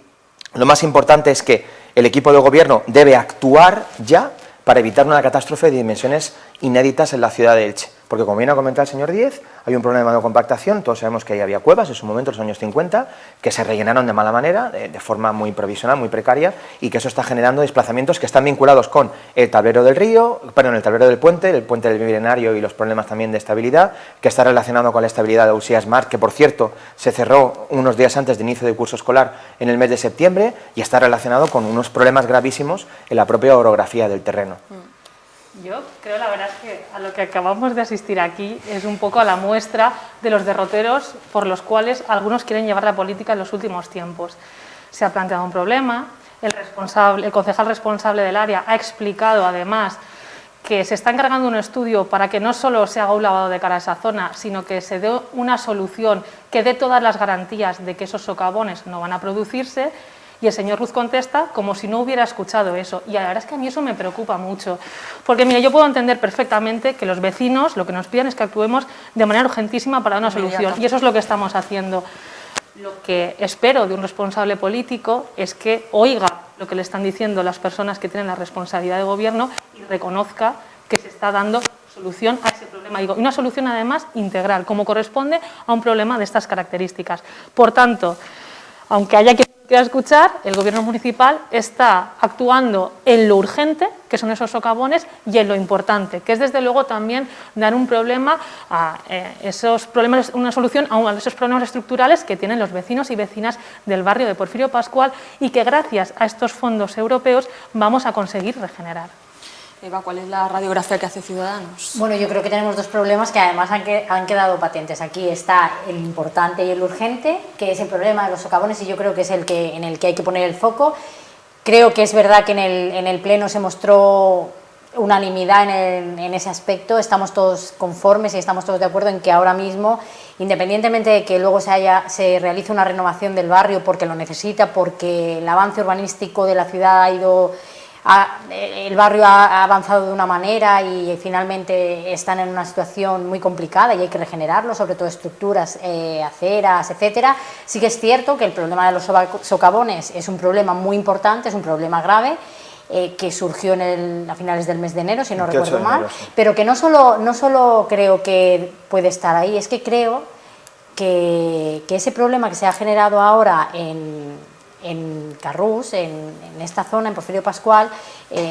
Lo más importante es que el equipo de gobierno debe actuar ya para evitar una catástrofe de dimensiones inéditas en la ciudad de Elche. Porque, como bien ha comentado el señor Díez, hay un problema de compactación, todos sabemos que ahí había cuevas en su momento, en los años 50, que se rellenaron de mala manera, de forma muy provisional, muy precaria, y que eso está generando desplazamientos que están vinculados con el tablero del río, perdón, el tablero del puente, el puente del Milenario y los problemas también de estabilidad, que está relacionado con la estabilidad de Usías Mar, que por cierto se cerró unos días antes de inicio del curso escolar en el mes de septiembre, y está relacionado con unos problemas gravísimos en la propia orografía del terreno. Yo creo, la verdad, es que a lo que acabamos de asistir aquí es un poco a la muestra de los derroteros por los cuales algunos quieren llevar la política en los últimos tiempos. Se ha planteado un problema, el concejal responsable del área ha explicado además que se está encargando un estudio para que no solo se haga un lavado de cara a esa zona, sino que se dé una solución que dé todas las garantías de que esos socavones no van a producirse. Y el señor Ruz contesta como si no hubiera escuchado eso. Y la verdad es que a mí eso me preocupa mucho. Porque, mire, yo puedo entender perfectamente que los vecinos lo que nos piden es que actuemos de manera urgentísima para dar una solución. Y eso es lo que estamos haciendo. Lo que espero de un responsable político es que oiga lo que le están diciendo las personas que tienen la responsabilidad de gobierno y reconozca que se está dando solución a ese problema. Digo, y una solución además integral, como corresponde a un problema de estas características. Por tanto, aunque haya quien quiera escuchar, el Gobierno municipal está actuando en lo urgente, que son esos socavones, y en lo importante, que es desde luego también dar un problema a esos problemas, una solución a esos problemas estructurales que tienen los vecinos y vecinas del barrio de Porfirio Pascual y que gracias a estos fondos europeos vamos a conseguir regenerar. Eva, ¿cuál es la radiografía que hace Ciudadanos? Bueno, yo creo que tenemos dos problemas que además han quedado patentes. Aquí está el importante y el urgente, que es el problema de los socavones, y yo creo que es en el que hay que poner el foco. Creo que es verdad que en el Pleno se mostró unanimidad en ese aspecto, estamos todos conformes y estamos todos de acuerdo en que ahora mismo, independientemente de que luego se realice una renovación del barrio porque lo necesita, porque el avance urbanístico de la ciudad ha ido... el barrio ha avanzado de una manera y finalmente están en una situación muy complicada y hay que regenerarlo, sobre todo estructuras, aceras, etcétera. Sí que es cierto que el problema de los socavones es un problema muy importante, es un problema grave, que surgió a finales del mes de enero, si no recuerdo mal, pero que no solo creo que puede estar ahí, es que creo que ese problema que se ha generado ahora en Carrús, en esta zona, en Porfirio Pascual,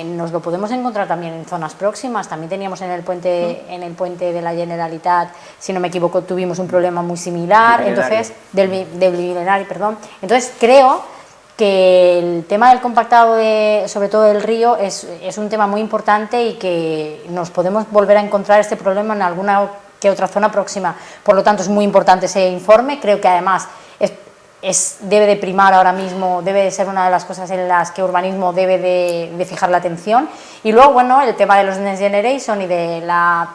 nos lo podemos encontrar también en zonas próximas. También teníamos en el puente de la Generalitat, si no me equivoco, tuvimos un problema muy similar, entonces del Milenario, perdón. Entonces creo que el tema del compactado, sobre todo del río, es un tema muy importante y que nos podemos volver a encontrar este problema en alguna que otra zona próxima. Por lo tanto, es muy importante ese informe. Creo que además debe de primar ahora mismo, debe de ser una de las cosas en las que urbanismo debe de fijar la atención. Y luego, bueno, el tema de los Next Generation y de la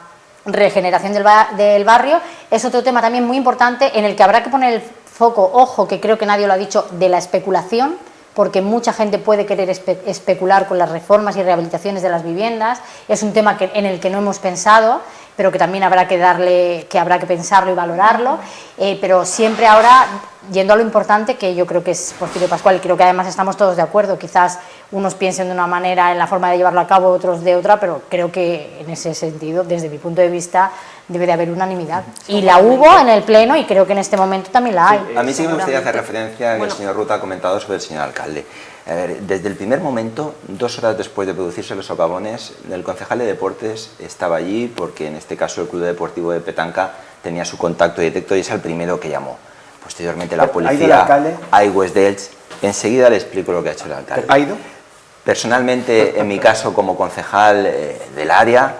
regeneración del barrio es otro tema también muy importante en el que habrá que poner el foco, ojo, que creo que nadie lo ha dicho, de la especulación, porque mucha gente puede querer especular con las reformas y rehabilitaciones de las viviendas. Es un tema en el que no hemos pensado, pero que también habrá que pensarlo y valorarlo, pero siempre ahora yendo a lo importante, que yo creo que es Porfirio Pascual, y creo que además estamos todos de acuerdo. Quizás unos piensen de una manera en la forma de llevarlo a cabo, otros de otra, pero creo que en ese sentido, desde mi punto de vista, debe de haber unanimidad. Y la hubo en el Pleno y creo que en este momento también la hay. A mí sí me gustaría hacer referencia a que el señor Ruta ha comentado sobre el señor alcalde. A ver, desde el primer momento, 2 horas después de producirse los socavones, el concejal de deportes estaba allí porque en este caso el Club Deportivo de Petanca tenía su contacto directo y es el primero que llamó. Posteriormente la policía, Aigües d'Elx, enseguida le explico lo que ha hecho el alcalde. ¿Ha ido? Personalmente, en mi caso como concejal del área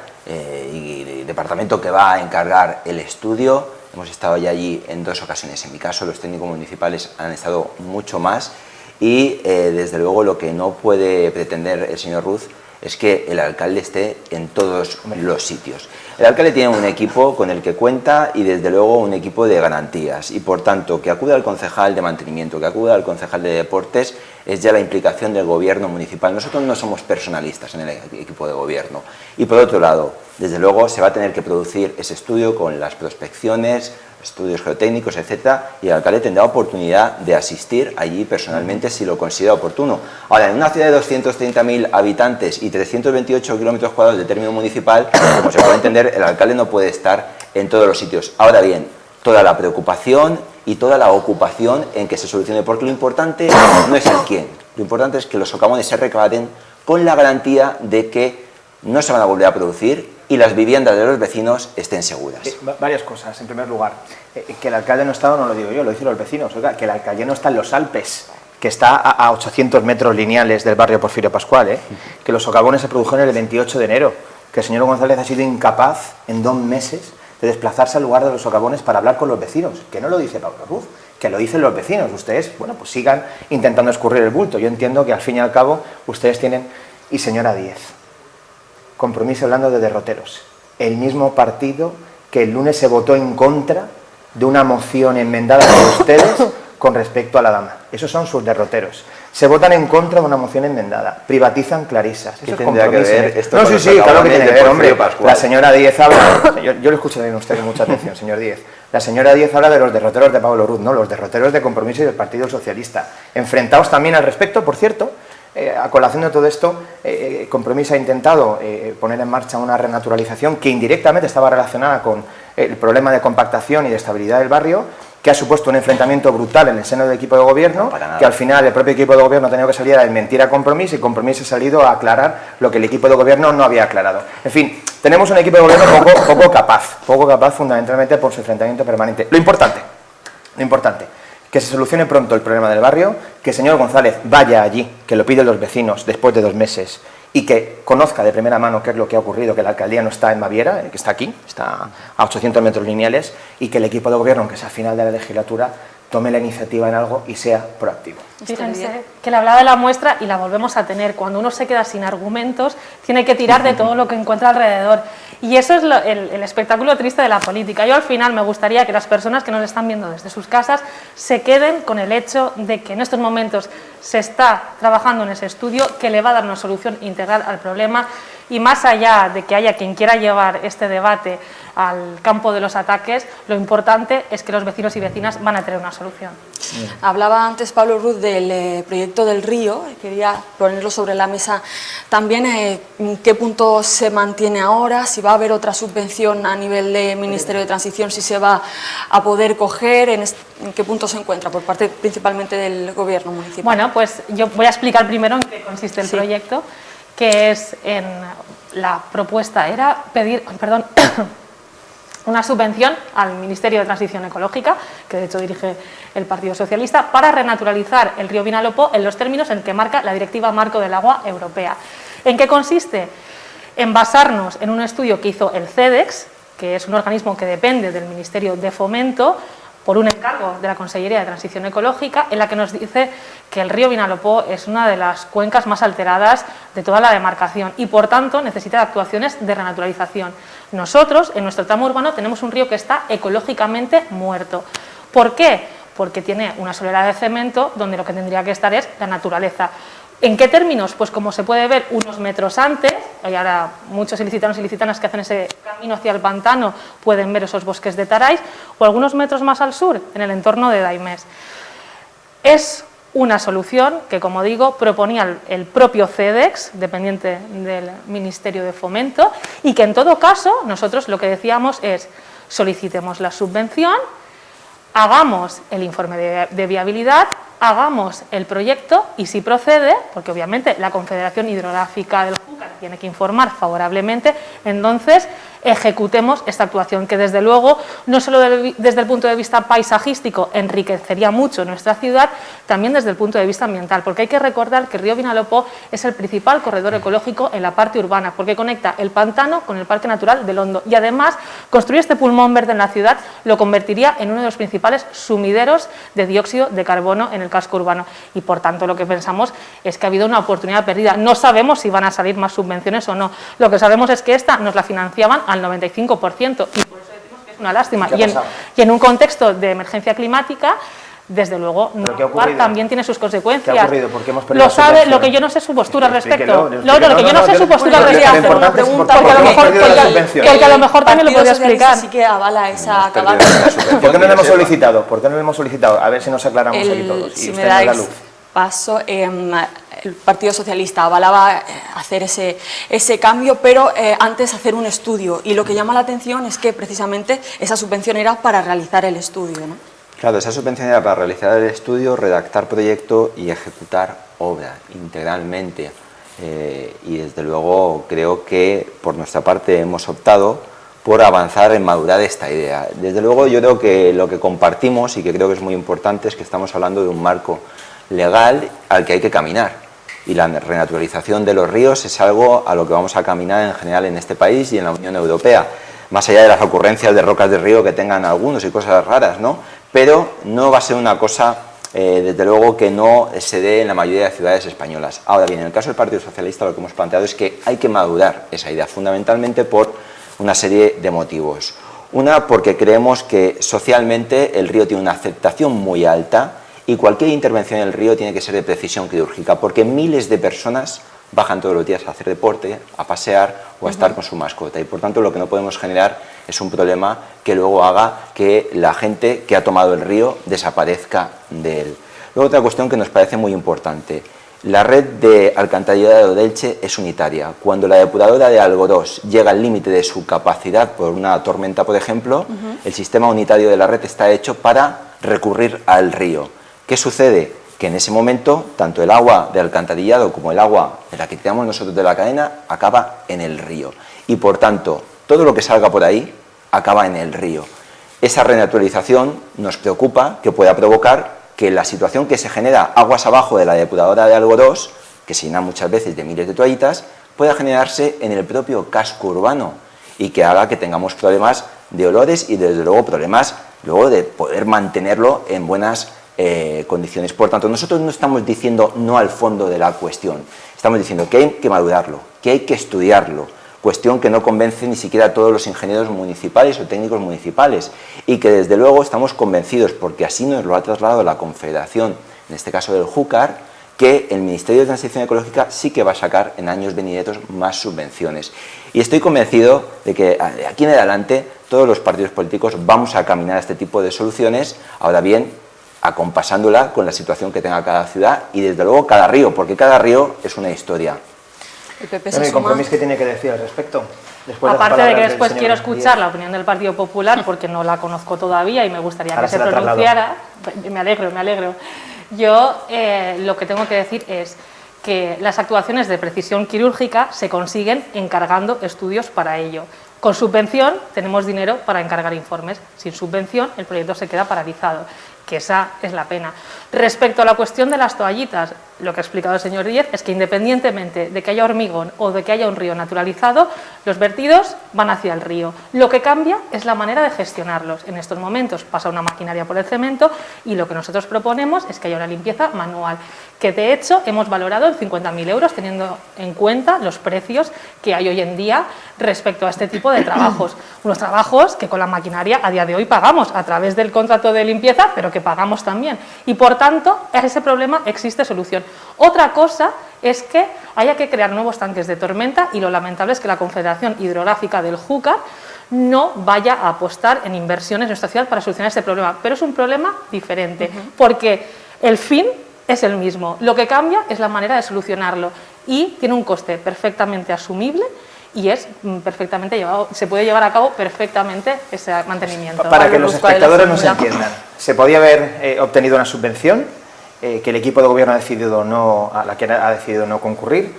y departamento que va a encargar el estudio, hemos estado ya allí en 2 ocasiones. En mi caso los técnicos municipales han estado mucho más y desde luego lo que no puede pretender el señor Ruz es que el alcalde esté en todos los sitios. El alcalde tiene un equipo con el que cuenta y desde luego un equipo de garantías y por tanto que acude al concejal de mantenimiento, que acude al concejal de deportes es ya la implicación del gobierno municipal. Nosotros no somos personalistas en el equipo de gobierno y por otro lado, desde luego se va a tener que producir ese estudio con las prospecciones, estudios geotécnicos, etcétera, y el alcalde tendrá oportunidad de asistir allí personalmente si lo considera oportuno. Ahora, en una ciudad de 230.000 habitantes y 328 kilómetros cuadrados de término municipal, como se puede entender, el alcalde no puede estar en todos los sitios. Ahora bien, toda la preocupación y toda la ocupación en que se solucione, porque lo importante no es el quién, lo importante es que los socavones se reclamen con la garantía de que no se van a volver a producir y las viviendas de los vecinos estén seguras. Varias cosas. En primer lugar, que el alcalde no está, no lo digo yo, lo dicen los vecinos. Oiga, que el alcalde no está en los Alpes, que está a 800 metros lineales del barrio Porfirio Pascual, que los socavones se produjeron el 28 de enero, que el señor González ha sido incapaz en 2 meses de desplazarse al lugar de los socavones para hablar con los vecinos, que no lo dice Pablo Ruz, que lo dicen los vecinos. Ustedes, bueno, pues sigan intentando escurrir el bulto. Yo entiendo que al fin y al cabo ustedes tienen... Y señora Díez, Compromiso hablando de derroteros, el mismo partido que el lunes se votó en contra de una moción enmendada por ustedes con respecto a la dama. Esos son sus derroteros. Se votan en contra de una moción enmendada, privatizan clarisas. Eso es compromiso. No, sí, claro que tiene que ver, hombre. La señora Díez habla, yo lo escucho bien a usted con mucha atención, señor Díez. La señora Díez habla de los derroteros de Pablo Ruz, no, los derroteros de Compromiso y del Partido Socialista. Enfrentados también al respecto, por cierto. A colación de todo esto, Compromiso ha intentado poner en marcha una renaturalización que indirectamente estaba relacionada con el problema de compactación y de estabilidad del barrio, que ha supuesto un enfrentamiento brutal en el seno del equipo de gobierno, que al final el propio equipo de gobierno ha tenido que salir a desmentir a Compromiso y Compromiso ha salido a aclarar lo que el equipo de gobierno no había aclarado. En fin, tenemos un equipo de gobierno poco capaz fundamentalmente por su enfrentamiento permanente. Lo importante, que se solucione pronto el problema del barrio, que el señor González vaya allí, que lo piden los vecinos después de 2 meses, y que conozca de primera mano qué es lo que ha ocurrido, que la alcaldía no está en Baviera, que está aquí, está a 800 metros lineales, y que el equipo de gobierno, aunque sea a final de la legislatura, tome la iniciativa en algo y sea proactivo. Fíjense que le hablaba de la muestra y la volvemos a tener. Cuando uno se queda sin argumentos, tiene que tirar de todo lo que encuentra alrededor. Y eso es el espectáculo triste de la política. Yo al final me gustaría que las personas que nos están viendo desde sus casas se queden con el hecho de que en estos momentos se está trabajando en ese estudio que le va a dar una solución integral al problema, y más allá de que haya quien quiera llevar este debate al campo de los ataques, lo importante es que los vecinos y vecinas van a tener una solución. Hablaba antes Pablo Ruz del proyecto del río, quería ponerlo sobre la mesa también. ¿En qué punto se mantiene ahora? Si va a haber otra subvención a nivel de Ministerio de Transición, si se va a poder coger, ¿en qué punto se encuentra por parte principalmente del Gobierno municipal? Bueno, pues yo voy a explicar primero en qué consiste el proyecto, que es en la propuesta era pedir, una subvención al Ministerio de Transición Ecológica, que de hecho dirige el Partido Socialista, para renaturalizar el río Vinalopó en los términos en que marca la Directiva Marco del Agua Europea. ¿En qué consiste? En basarnos en un estudio que hizo el CEDEX, que es un organismo que depende del Ministerio de Fomento, por un encargo de la Consellería de Transición Ecológica, en la que nos dice que el río Vinalopó es una de las cuencas más alteradas de toda la demarcación y, por tanto, necesita de actuaciones de renaturalización. Nosotros, en nuestro tramo urbano, tenemos un río que está ecológicamente muerto. ¿Por qué? Porque tiene una solera de cemento donde lo que tendría que estar es la naturaleza. ¿En qué términos? Pues como se puede ver unos metros antes, y ahora muchos ilicitanos y ilicitanas que hacen ese camino hacia el pantano pueden ver esos bosques de Taráis, o algunos metros más al sur, en el entorno de Daimés. Es una solución que, como digo, proponía el propio CEDEX, dependiente del Ministerio de Fomento, y que en todo caso nosotros lo que decíamos es solicitemos la subvención, hagamos el informe de viabilidad, hagamos el proyecto y si procede, porque obviamente la Confederación Hidrográfica del Júcar tiene que informar favorablemente, entonces ejecutemos esta actuación que desde luego, no solo desde el punto de vista paisajístico enriquecería mucho nuestra ciudad, también desde el punto de vista ambiental, porque hay que recordar que el río Vinalopó es el principal corredor ecológico en la parte urbana, porque conecta el pantano con el Parque Natural del Hondo y además construir este pulmón verde en la ciudad lo convertiría en uno de los principales sumideros de dióxido de carbono en el casco urbano y por tanto lo que pensamos es que ha habido una oportunidad perdida. No sabemos si van a salir más subvenciones o no, lo que sabemos es que esta nos la financiaban al 95% y por eso decimos que es una lástima y en un contexto de emergencia climática desde luego no también tiene sus consecuencias. ¿Qué ha ocurrido? ¿Por qué hemos perdido lo sabe, lo que yo no sé su postura al respecto. Lo que yo no sé su postura al respecto. Una pregunta porque a lo mejor también lo podría explicar. Sí que avala esa acabada. ¿Por qué no lo hemos solicitado? ¿Por qué no lo hemos solicitado? A ver si nos aclaramos aquí todos. Si me dais paso, el Partido Socialista avalaba hacer ese cambio, pero antes hacer un estudio, y lo que llama la atención es que precisamente esa subvención era para realizar el estudio, ¿no? Claro, esa subvención era para realizar el estudio, redactar proyecto y ejecutar obra integralmente. Y desde luego creo que por nuestra parte hemos optado por avanzar en madurar esta idea. Desde luego yo creo que lo que compartimos y que creo que es muy importante es que estamos hablando de un marco legal al que hay que caminar, y la renaturalización de los ríos es algo a lo que vamos a caminar en general en este país y en la Unión Europea, más allá de las ocurrencias de rocas de río que tengan algunos y cosas raras, ¿no? Pero no va a ser una cosa, desde luego, que no se dé en la mayoría de ciudades españolas. Ahora bien, en el caso del Partido Socialista lo que hemos planteado es que hay que madurar esa idea, fundamentalmente por una serie de motivos. Una, porque creemos que socialmente el río tiene una aceptación muy alta y cualquier intervención en el río tiene que ser de precisión quirúrgica, porque miles de personas bajan todos los días a hacer deporte, a pasear o a estar con su mascota, y por tanto lo que no podemos generar es un problema que luego haga que la gente que ha tomado el río desaparezca de él. Luego, otra cuestión que nos parece muy importante: la red de alcantarillado de Elche es unitaria. Cuando la depuradora de Algorós llega al límite de su capacidad por una tormenta, por ejemplo, el sistema unitario de la red está hecho para recurrir al río. ¿Qué sucede? Que en ese momento, tanto el agua de alcantarillado como el agua de la que tiramos nosotros de la cadena acaba en el río. Y por tanto, todo lo que salga por ahí acaba en el río. Esa renaturalización nos preocupa que pueda provocar que la situación que se genera aguas abajo de la depuradora de Algorós, que se llena muchas veces de miles de toallitas, pueda generarse en el propio casco urbano y que haga que tengamos problemas de olores y desde luego problemas luego de poder mantenerlo en buenas condiciones. Por tanto, nosotros no estamos diciendo no al fondo de la cuestión, estamos diciendo que hay que madurarlo, que hay que estudiarlo, cuestión que no convence ni siquiera a todos los ingenieros municipales o técnicos municipales, y que desde luego estamos convencidos, porque así nos lo ha trasladado la Confederación, en este caso del Júcar, que el Ministerio de Transición Ecológica sí que va a sacar en años venideros más subvenciones. Y estoy convencido de que de aquí en adelante todos los partidos políticos vamos a caminar a este tipo de soluciones, ahora bien, acompasándola con la situación que tenga cada ciudad y desde luego cada río, porque cada río es una historia. El PP Bueno, ¿y Compromís qué tiene que decir al respecto? Aparte de que después quiero escuchar la opinión del Partido Popular, porque no la conozco todavía y me gustaría que se pronunciara. Me alegro. Yo lo que tengo que decir es que las actuaciones de precisión quirúrgica se consiguen encargando estudios para ello. Con subvención tenemos dinero para encargar informes. Sin subvención el proyecto se queda paralizado, que esa es la pena. Respecto a la cuestión de las toallitas, lo que ha explicado el señor Díez es que independientemente de que haya hormigón o de que haya un río naturalizado, los vertidos van hacia el río. Lo que cambia es la manera de gestionarlos. En estos momentos pasa una maquinaria por el cemento y lo que nosotros proponemos es que haya una limpieza manual, que de hecho hemos valorado en 50.000 euros teniendo en cuenta los precios que hay hoy en día respecto a este tipo de trabajos. Unos trabajos que con la maquinaria a día de hoy pagamos a través del contrato de limpieza, pero que pagamos también. Y por tanto, a ese problema existe solución. Otra cosa es que haya que crear nuevos tanques de tormenta y lo lamentable es que la Confederación Hidrográfica del Júcar no vaya a apostar en inversiones en nuestra ciudad para solucionar este problema. Pero es un problema diferente, porque el fin es el mismo. Lo que cambia es la manera de solucionarlo y tiene un coste perfectamente asumible y es perfectamente llevado, se puede llevar a cabo perfectamente ese mantenimiento. Para que los espectadores nos entiendan, se podía haber obtenido una subvención que el equipo de gobierno ha decidido no concurrir,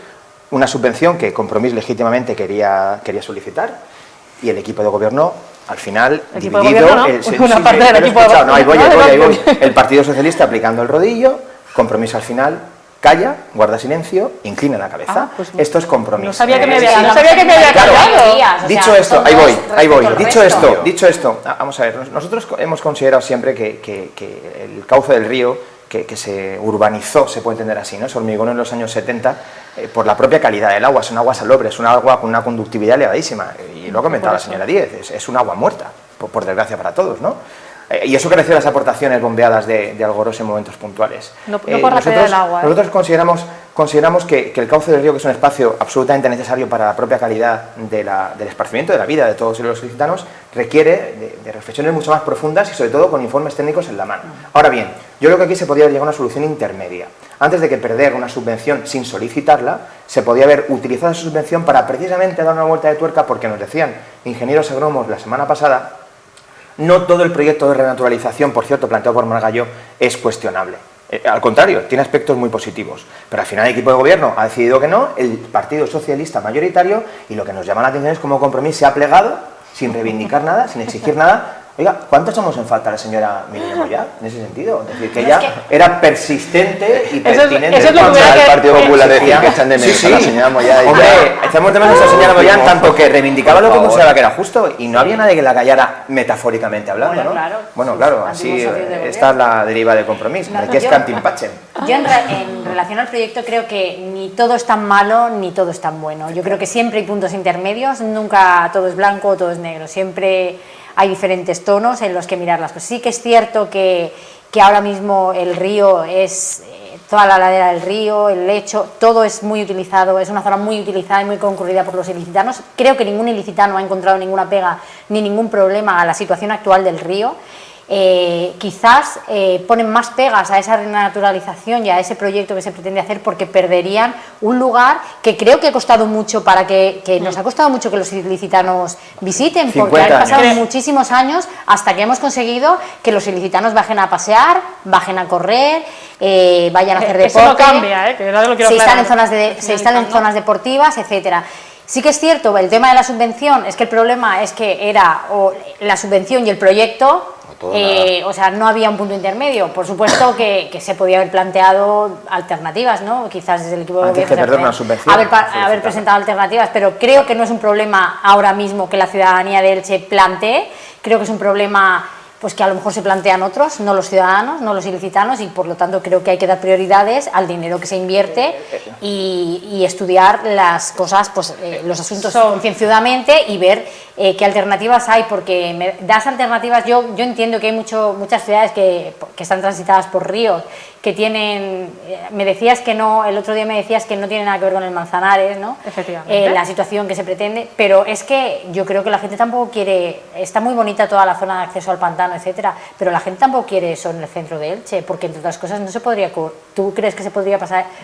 una subvención que Compromís legítimamente quería solicitar, y el equipo de gobierno al final dividido, una parte del equipo de gobierno. Ahí voy. El Partido Socialista aplicando el rodillo, Compromís al final calla, guarda silencio, inclina la cabeza. Pues esto es Compromís. No sabía que me había callado. Dicho esto, ahí voy. Dicho esto, vamos a ver, nosotros hemos considerado siempre que el cauce del río que se urbanizó, se puede entender así, ¿no? Se hormigonó en los años 70 por la propia calidad del agua. Es un agua salobre, es un agua con una conductividad elevadísima. Y lo comentaba la señora Díez, es un agua muerta, por desgracia para todos, ¿no? Y eso creció las aportaciones bombeadas de Algorós en momentos puntuales. No por la calidad del agua. Nosotros consideramos que el cauce del río, que es un espacio absolutamente necesario para la propia calidad del esparcimiento, de la vida de todos los ilicitanos, requiere de reflexiones mucho más profundas y sobre todo con informes técnicos en la mano. Ahora bien, yo creo que aquí se podría llegar a una solución intermedia. antes de que perder una subvención sin solicitarla, se podía haber utilizado esa subvención para precisamente dar una vuelta de tuerca, porque nos decían ingenieros agrónomos la semana pasada, no todo el proyecto de renaturalización, por cierto, planteado por Margallo, es cuestionable. Al contrario, tiene aspectos muy positivos. Pero al final el equipo de gobierno ha decidido que no, el Partido Socialista mayoritario, y lo que nos llama la atención es cómo Compromís se ha plegado, sin reivindicar nada, sin exigir nada. Oiga, ¿cuánto echamos en falta a la señora Mireia Mollà en ese sentido? Es decir, que ella era persistente y pertinente. Eso es lo que el Partido Popular decía que echan de menos a la señora Mollà. Hombre, echamos de menos a la señora Mollà tanto que reivindicaba lo que consideraba que era justo y no había nadie que la callara metafóricamente hablando, ¿no? Bueno, claro, así esta es la deriva de Compromís, que es cantimpache. Yo en relación al proyecto creo que ni todo es tan malo ni todo es tan bueno. Yo creo que siempre hay puntos intermedios, nunca todo es blanco o todo es negro, siempre hay diferentes tonos en los que mirar las cosas. Sí que es cierto que ahora mismo el río es, toda la ladera del río, el lecho, todo es muy utilizado, es una zona muy utilizada y muy concurrida por los ilicitanos. Creo que ningún ilicitano ha encontrado ninguna pega ni ningún problema a la situación actual del río. Quizás ponen más pegas a esa renaturalización y a ese proyecto que se pretende hacer porque perderían un lugar que creo que ha costado mucho nos ha costado mucho que los ilicitanos visiten, porque han pasado muchísimos años hasta que hemos conseguido que los ilicitanos bajen a pasear, bajen a correr, vayan a hacer deporte, eso no cambia, que ahora lo quiero se instalen en zonas deportivas, etcétera. Sí que es cierto, el tema de la subvención, es que el problema es que era la subvención y el proyecto, o sea, no había un punto intermedio. Por supuesto que se podía haber planteado alternativas, ¿no? Quizás desde el equipo de gobierno haber presentado alternativas, pero creo que no es un problema ahora mismo que la ciudadanía de Elche plantee, creo que es un problema pues que a lo mejor se plantean otros, no los ciudadanos, no los ilicitanos, y por lo tanto creo que hay que dar prioridades al dinero que se invierte y estudiar las cosas, pues los asuntos concienzudamente y ver qué alternativas hay, porque das alternativas. Yo entiendo que hay muchas ciudades que están transitadas por ríos, que tienen, me decías que no, el otro día me decías que no tiene nada que ver con el Manzanares, ¿no? Efectivamente. La situación que se pretende, pero es que yo creo que la gente tampoco quiere, está muy bonita toda la zona de acceso al pantano, etcétera, pero la gente tampoco quiere eso en el centro de Elche, porque entre otras cosas no se podría, ¿tú crees que se podría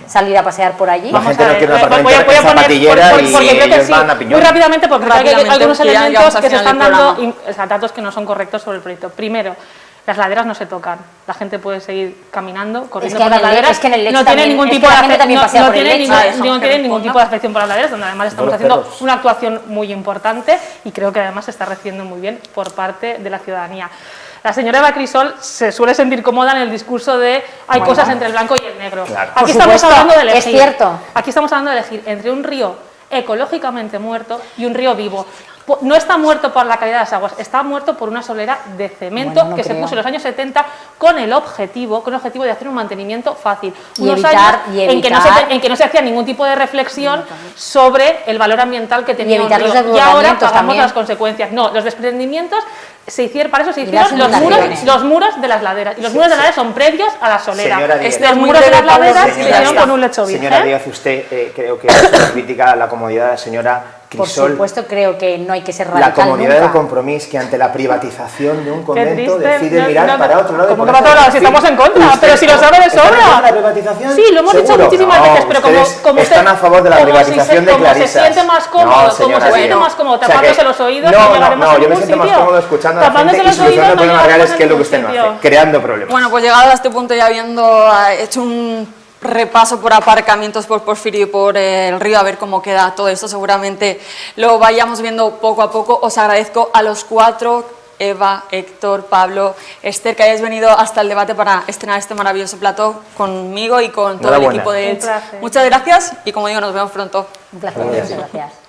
salir a pasear por allí? La gente no quiere una zapatillera y ellos van a piñón. Muy rápidamente, porque hay algunos elementos que se están dando, datos que no son correctos sobre el proyecto. Primero, las laderas no se tocan, la gente puede seguir caminando, corriendo por las laderas, es que en el lecho no tiene ningún tipo de afección por las laderas, donde además estamos haciendo una actuación muy importante y creo que además se está recibiendo muy bien por parte de la ciudadanía. La señora Eva Crisol se suele sentir cómoda en el discurso de hay cosas entre el blanco y el negro. Claro. Aquí estamos hablando de elegir. Es cierto. Aquí estamos hablando de elegir entre un río ecológicamente muerto y un río vivo. No está muerto por la calidad de las aguas, está muerto por una solera de cemento que se puso en los años 70 con el objetivo de hacer un mantenimiento fácil. Unos años en que no se hacía ningún tipo de reflexión sobre el valor ambiental que tenía un río. Y ahora pagamos las consecuencias. No, los desprendimientos para eso se hicieron los muros de las laderas. Y los muros de las laderas son previos a la solera. Los muros de las laderas se hicieron con un lecho virgen. Señora Díaz, usted creo que es una crítica a la comodidad de la señora Crisol. Por supuesto, creo que no hay que ser radical. La comodidad de Compromís, que ante la privatización de un convento decide mirar para otro lado. ¿Cómo que para otro lado? Si estamos en contra, pero si lo sabe de sobra. ¿La privatización? Sí, lo hemos dicho muchísimas veces, pero como usted están a favor de la privatización de Clarisas. Se siente más cómodo, tapándose los oídos, no llegaremos a yo me siento más cómodo escuchando a la gente y solucionando problemas reales, que es lo que usted no hace, creando problemas. Bueno, pues llegado a este punto y habiendo hecho un repaso por aparcamientos, por Porfirio y por el río, a ver cómo queda todo esto, seguramente lo vayamos viendo poco a poco. Os agradezco a los cuatro, Eva, Héctor, Pablo, Esther, que hayáis venido hasta el debate para estrenar este maravilloso plató conmigo y con todo el equipo de Elche. Muchas gracias y, como digo, nos vemos pronto. Un placer, muchas gracias.